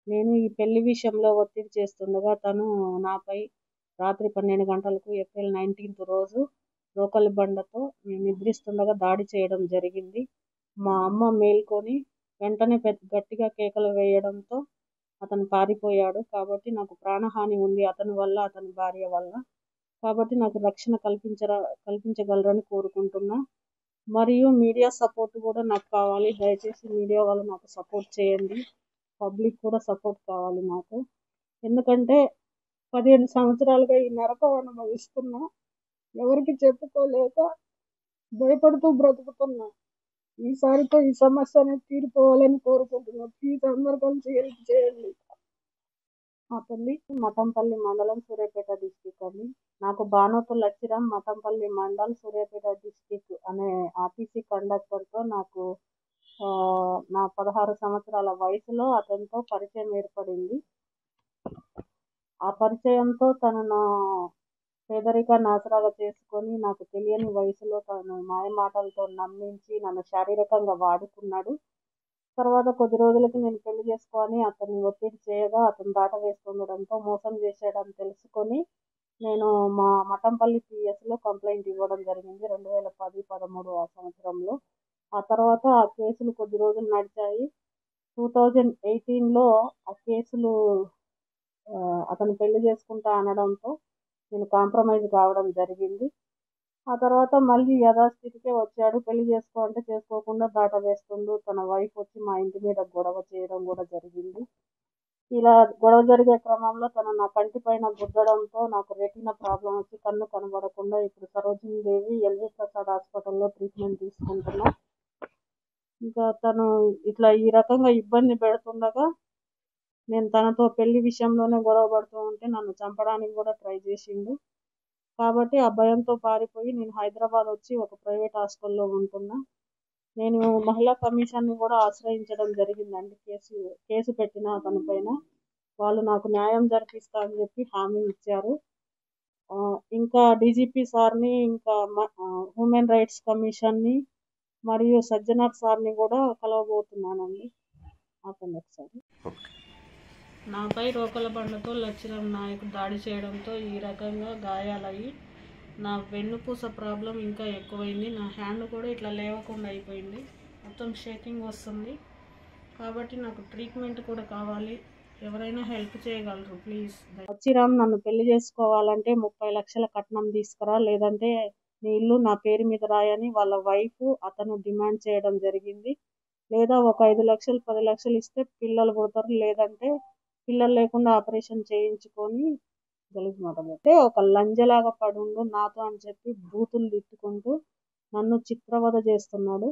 నేను ఈ పెళ్లి విషయంలో ఒత్తిడి చేస్తుండగా తను నాపై రాత్రి 12 గంటలకు ఏప్రిల్ 19 రోజు రోకలి బండతో నేను నిద్రిస్తుండగా దాడి చేయడం జరిగింది. మా అమ్మ మేల్కొని వెంటనే గట్టిగా కేకలు వేయడంతో అతను పారిపోయాడు. కాబట్టి నాకు ప్రాణహాని ఉంది అతని వల్ల, అతని భార్య వల్ల. కాబట్టి నాకు రక్షణ కల్పించగలరని కోరుకుంటున్నా. మరియు మీడియా సపోర్ట్ కూడా నాకు కావాలి. దయచేసి మీడియా వాళ్ళు నాకు సపోర్ట్ చేయండి. పబ్లిక్ కూడా సపోర్ట్ కావాలి నాకు. ఎందుకంటే 15 సంవత్సరాలుగా ఈ నరకం అనుభవిస్తున్నా. ఎవరికి చెప్పుకోలేక భయపడుతూ బ్రతుకుతున్నా. ఈసారితో ఈ సమస్య అనేది తీరిపోవాలని కోరుకుంటున్నా. ప్లీజ్ అందరు కలిసి హెల్ప్ చేయండి. మా పెళ్లి మఠంపల్లి మండలం, సూర్యాపేట డిస్టిక్ అండి. నాకు బానోతు లచ్చిరామ్, మఠంపల్లి మండల్, సూర్యాపేట డిస్టిక్ అనే ఆర్టీసీ కండక్టర్తో నాకు నా 16 సంవత్సరాల వయసులో అతనితో పరిచయం ఏర్పడింది. ఆ పరిచయంతో తను నా పేదరికాన్ని ఆసరాగా చేసుకొని నాకు తెలియని వయసులో తను మాయమాటలతో నమ్మించి నన్ను శారీరకంగా వాడుకున్నాడు. తర్వాత కొద్ది రోజులకి నేను పెళ్లి చేసుకోని అతన్ని ఒత్తిడి చేయగా అతను దాట వేస్తుండడంతో మోసం చేశాడని తెలుసుకొని నేను మా మఠంపల్లి పిఎస్లో కంప్లైంట్ ఇవ్వడం జరిగింది 2010-13 ఆ సంవత్సరంలో. ఆ తర్వాత ఆ కేసులు కొద్ది రోజులు నడిచాయి. 2018లో ఆ కేసులు అతను పెళ్లి చేసుకుంటా అనడంతో నేను కాంప్రమైజ్ కావడం జరిగింది. ఆ తర్వాత మళ్ళీ యథాస్థితికే వచ్చాడు. పెళ్లి చేసుకో అంటే చేసుకోకుండా దాట వేస్తుండు. తన వైఫ్ వచ్చి మా ఇంటి మీద గొడవ చేయడం కూడా జరిగింది. ఇలా గొడవ జరిగే క్రమంలో తను నా కంటి పైన గుద్దడంతో నాకు రెటీనా ప్రాబ్లం వచ్చి కన్ను కనబడకుండా ఇప్పుడు సరోజినీ దేవి ఎల్వి ప్రసాద్ హాస్పిటల్లో ట్రీట్మెంట్ తీసుకుంటున్నా. ఇంకా తను ఇట్లా ఈ రకంగా ఇబ్బంది పెడుతుండగా నేను తనతో పెళ్లి విషయంలోనే గొడవ పడుతూ ఉంటే నన్ను చంపడానికి కూడా ట్రై చేసిండు. కాబట్టి ఆ భయంతో పారిపోయి నేను హైదరాబాద్ వచ్చి ఒక ప్రైవేట్ హాస్టల్లో ఉంటున్నా. నేను మహిళా కమిషన్ని కూడా ఆశ్రయించడం జరిగిందండి. కేసు పెట్టిన అతని పైన. వాళ్ళు నాకు న్యాయం జరిపిస్తా అని చెప్పి హామీ ఇచ్చారు. ఇంకా డీజీపీ సార్ని, ఇంకా హ్యూమన్ రైట్స్ కమిషన్ని మరియు సజ్జనార్ సార్ని కూడా కలవబోతున్నానండి. ఆపండి ఒకసారి. నాపై రోకల బండతో లచ్చిరామ్ నాయక్ దాడి చేయడంతో ఈ రకంగా గాయాలయ్యి నా వెన్నుపూస ప్రాబ్లం ఇంకా ఎక్కువైంది. నా హ్యాండ్ కూడా ఇట్లా లేవకుండా అయిపోయింది. మొత్తం షేకింగ్ వస్తుంది. కాబట్టి నాకు ట్రీట్మెంట్ కూడా కావాలి. ఎవరైనా హెల్ప్ చేయగలరు ప్లీజ్. లచ్చిరామ్ నన్ను పెళ్లి చేసుకోవాలంటే 30 లక్షల కట్నం తీసుకురా, లేదంటే నీ ఇల్లు నా పేరు మీద రాయని వాళ్ళ వైఫ్ అతను డిమాండ్ చేయడం జరిగింది. లేదా ఒక 5 లక్షలు 10 లక్షలు ఇస్తే పిల్లలు పుడతారు, లేదంటే పిల్లలు లేకుండా ఆపరేషన్ చేయించుకొని గలీజ్ మాటలంటే ఒక లంజలాగా పడుండు నాతో అని చెప్పి బూతులు తిట్టుకుంటూ నన్ను చిత్రవద చేస్తున్నాడు.